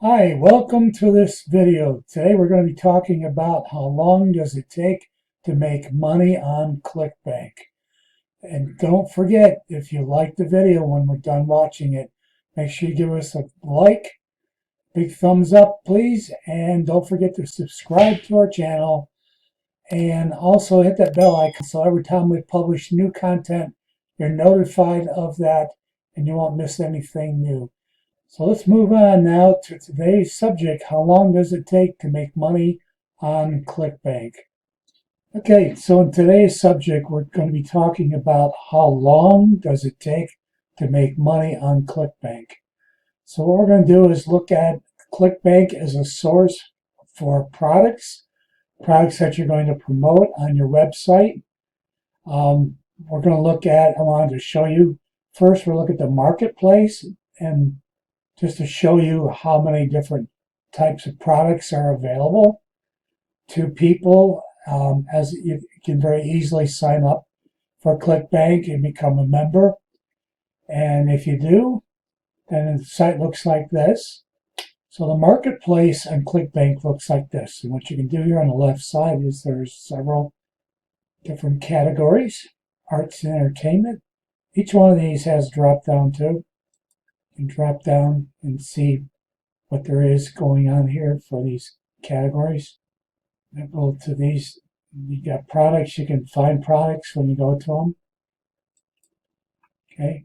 Hi, welcome to this video. Today we're going to be talking about how long does it take to make money on Clickbank. And don't forget, if you like the video when we're done watching it, make sure you give us a like, big thumbs up please, and don't forget to subscribe to our channel and also hit that bell icon so every time we publish new content, you're notified of that and you won't miss anything new. So let's move on now to today's subject. How long does it take to make money on Clickbank? Okay, so in today's subject, we're going to be talking about how long does it take to make money on Clickbank. So what we're going to do is look at Clickbank as a source for products that you're going to promote on your website. We're going to look at, I wanted to show you, first we'll look at the marketplace and just to show you how many different types of products are available to people, as you can very easily sign up for Clickbank and become a member. And if you do, then the site looks like this. So the marketplace on Clickbank looks like this. And what you can do here on the left side is there's several different categories, arts and entertainment. Each one of these has drop down too. You can drop down and see what there is going on here for these categories. I go to these, you got products, you can find products when you go to them. Okay.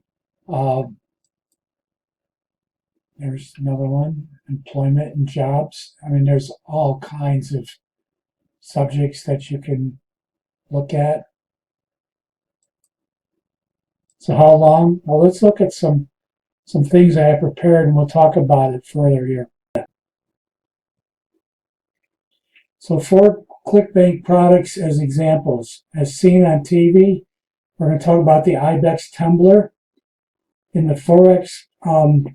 There's another one, employment and jobs. I mean, there's all kinds of subjects that you can look at. So how long? Well, let's look at some things I have prepared and we'll talk about it further here. So 4 Clickbank products as examples. As seen on TV, we're going to talk about the IBEX tumbler. In the Forex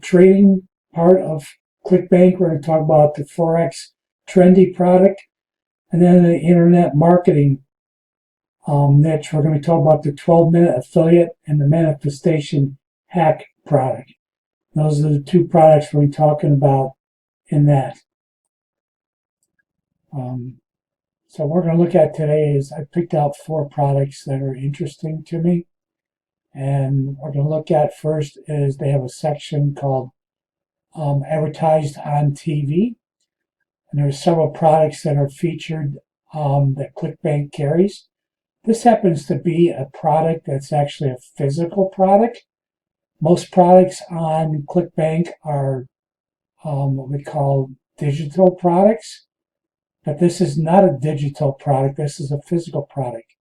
trading part of Clickbank, we're going to talk about the Forex trendy product. And then the internet marketing niche, we're going to talk about the 12-minute affiliate and the manifestation hack product. Those are the 2 products we're talking about in that. So what we're going to look at today is I picked out 4 products that are interesting to me. And what we're going to look at first is they have a section called advertised on TV. And there are several products that are featured that Clickbank carries. This happens to be a product that's actually a physical product. Most products on Clickbank are what we call digital products, but this is not a digital product. This is a physical product.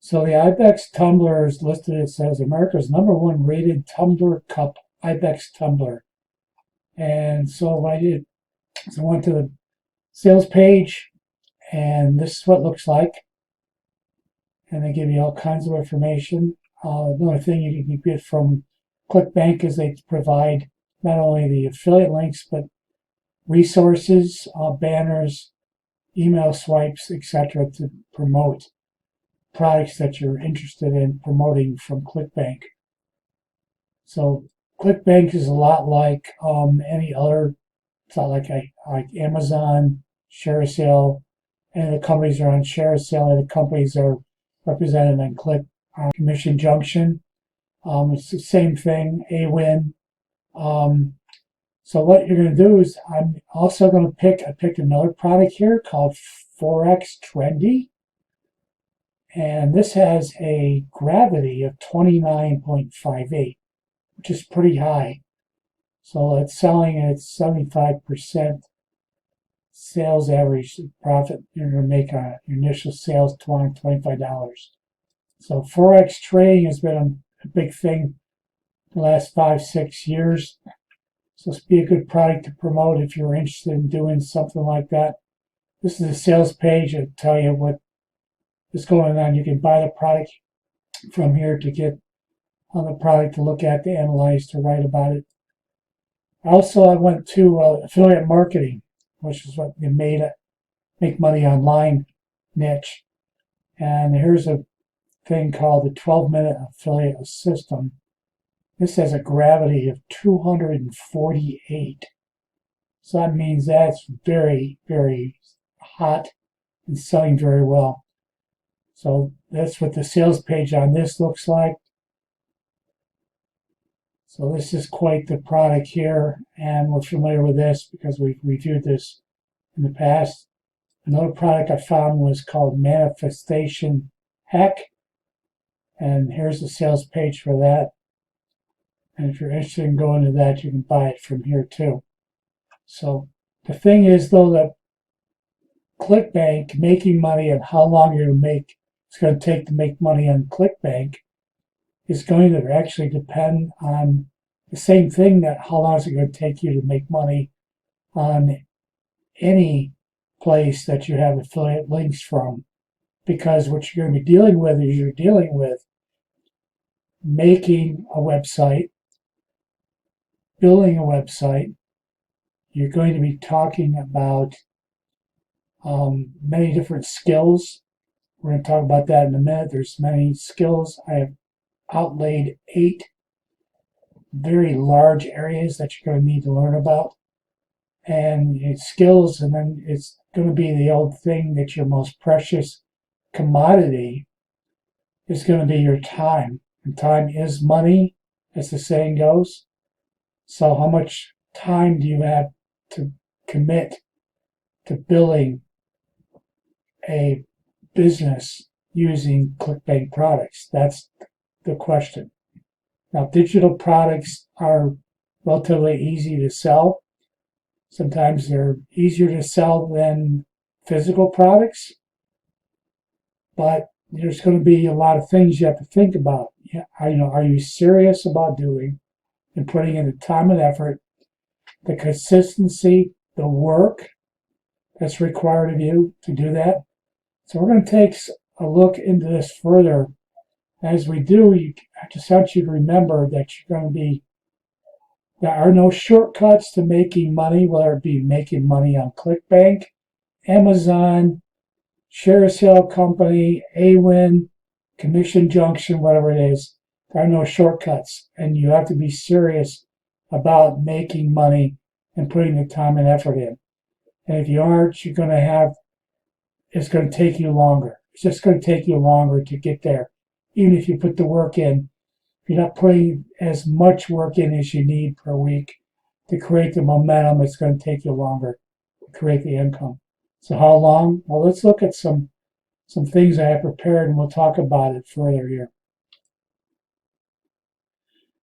So the IBEX tumbler is listed, it says America's #1 rated tumbler cup, IBEX tumbler. And so what I did is I went to the sales page, and this is what it looks like. And they give you all kinds of information. The only thing you can get from Clickbank is they provide not only the affiliate links, but resources, banners, email swipes, etc. to promote products that you're interested in promoting from Clickbank. So Clickbank is a lot like any other. It's not like Amazon, ShareASale, and the companies are on ShareASale, and the companies are represented on Commission Junction. It's the same thing, AWIN. So what you're going to do is I'm also going to I picked another product here called Forex Trendy. And this has a gravity of 29.58, which is pretty high. So it's selling at 75% sales average profit you're going to make on your initial sales, $25. So Forex trading has been a big thing the last 5-6 years. So it's be a good product to promote if you're interested in doing something like that. This is a sales page. It'll tell you what is going on. You can buy the product from here to get on the product to look at, to analyze, to write about it. Also, I went to affiliate marketing, which is what they make money online niche. And here's a thing called the 12-minute affiliate system. This has a gravity of 248. So that means that's very, very hot and selling very well. So that's what the sales page on this looks like. So this is quite the product here, and we're familiar with this because we've reviewed this in the past. Another product I found was called Manifestation Hack, and here's the sales page for that. And if you're interested in going to that, you can buy it from here too. So the thing is, though, that Clickbank, making money and how long it's going to take to make money on Clickbank is going to actually depend on the same thing, that how long is it going to take you to make money on any place that you have affiliate links from. Because what you're going to be dealing with is you're dealing with making a website, building a website. You're going to be talking about many different skills. We're going to talk about that in a minute. There's many skills. I have outlaid 8 very large areas that you're going to need to learn about. And it's skills, and then it's going to be the old thing that your most precious commodity is going to be your time. And time is money, as the saying goes. So how much time do you have to commit to building a business using Clickbank products? That's the question. Now, digital products are relatively easy to sell. Sometimes they're easier to sell than physical products, but there's going to be a lot of things you have to think about. Are you serious about doing and putting in the time and effort, the consistency, the work that's required of you to do that? So we're going to take a look into this further. As we do, I just want you to remember that there are no shortcuts to making money, whether it be making money on Clickbank, Amazon, Share Sale Company, AWIN, Commission Junction, whatever it is. There are no shortcuts, and you have to be serious about making money and putting the time and effort in. And if you aren't, it's going to take you longer. It's just going to take you longer to get there. Even if you put the work in, if you're not putting as much work in as you need per week to create the momentum, it's going to take you longer to create the income. So how long? Well, let's look at some things I have prepared, and we'll talk about it further here.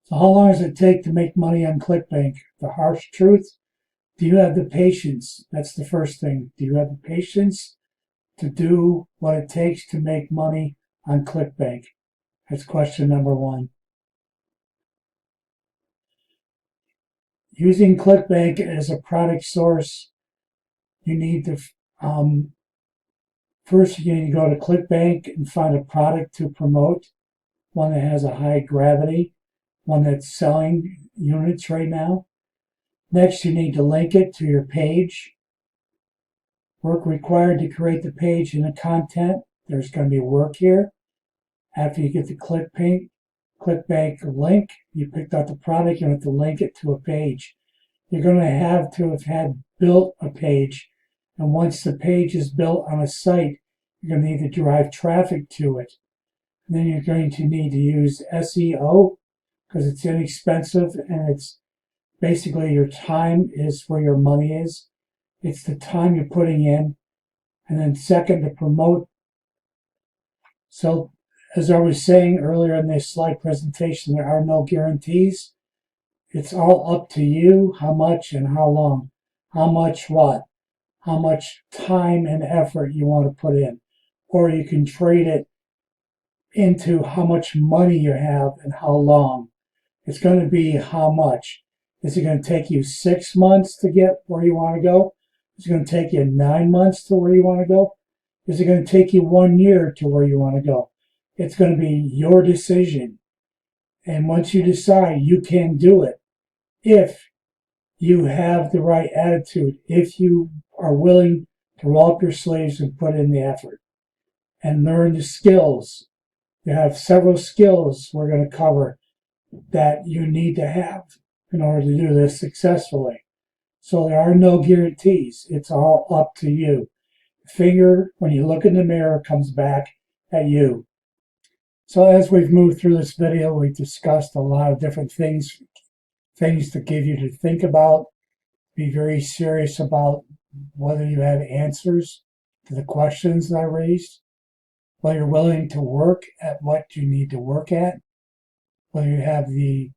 So how long does it take to make money on Clickbank? The harsh truth, do you have the patience? That's the first thing. Do you have the patience to do what it takes to make money on Clickbank? That's question number 1. Using Clickbank as a product source, you need to first you need to go to Clickbank and find a product to promote, one that has a high gravity, one that's selling units right now. Next, you need to link it to your page. Work required to create the page and the content. There's going to be work here. After you get the Clickbank link, you picked out the product, you have to link it to a page. You're going to have had built a page. And once the page is built on a site, you're going to need to drive traffic to it. And then you're going to need to use SEO because it's inexpensive, and it's basically your time is where your money is. It's the time you're putting in. And then second, to promote. So as I was saying earlier in this slide presentation, there are no guarantees. It's all up to you, how much and how long. How much what? How much time and effort you want to put in. Or you can trade it into how much money you have and how long. It's going to be how much. Is it going to take you 6 months to get where you want to go? Is it going to take you 9 months to where you want to go? Is it going to take you 1 year to where you want to go? It's going to be your decision. And once you decide, you can do it. If you have the right attitude, if you are willing to roll up your sleeves and put in the effort and learn the skills. You have several skills we're going to cover that you need to have in order to do this successfully. So there are no guarantees. It's all up to you. The finger, when you look in the mirror, comes back at you. So as we've moved through this video, we've discussed a lot of different things to give you to think about. Be very serious about whether you have answers to the questions that I raised, whether you're willing to work at what you need to work at, whether you have the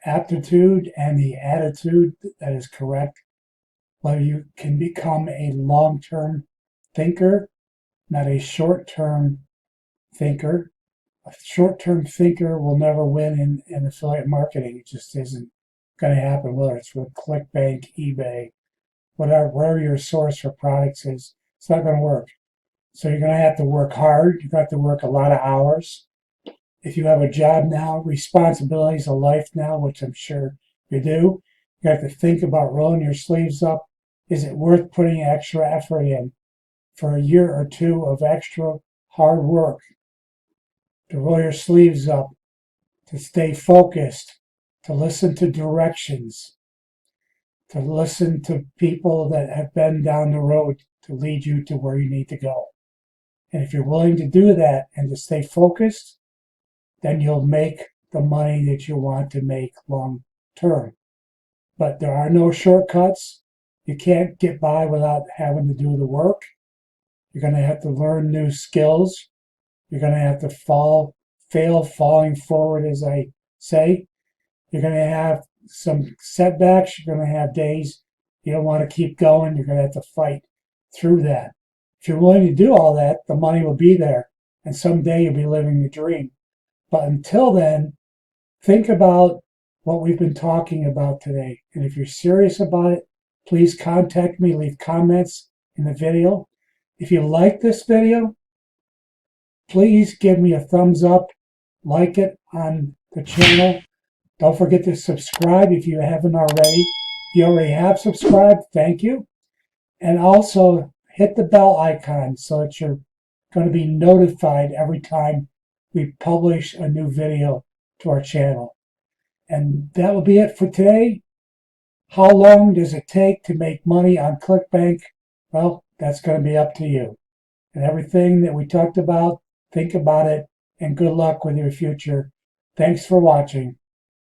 aptitude and the attitude that is correct, whether you can become a long-term thinker, not a short-term thinker. A short-term thinker will never win in affiliate marketing. It just isn't going to happen, whether it's with Clickbank, eBay, wherever your source for products is. It's not going to work. So you're going to have to work hard. You've got to work a lot of hours. If you have a job now, responsibilities of life now, which I'm sure you do, you have to think about rolling your sleeves up. Is it worth putting extra effort in for a year or two of extra hard work to roll your sleeves up, to stay focused, to listen to directions, to listen to people that have been down the road to lead you to where you need to go? And if you're willing to do that and to stay focused, then you'll make the money that you want to make long term. But there are no shortcuts. You can't get by without having to do the work. You're going to have to learn new skills. You're going to have to fail falling forward, as I say. You're going to have some setbacks. You're going to have days you don't want to keep going. You're going to have to fight through that. If you're willing to do all that, the money will be there. And someday you'll be living the dream. But until then, think about what we've been talking about today. And if you're serious about it, please contact me, leave comments in the video. If you like this video, please give me a thumbs up, like it on the channel. Don't forget to subscribe if you haven't already. If you already have subscribed, thank you. And also hit the bell icon so that you're going to be notified every time we publish a new video to our channel. And that will be it for today. How long does it take to make money on Clickbank? Well, that's going to be up to you. And everything that we talked about, think about it, and good luck with your future. Thanks for watching.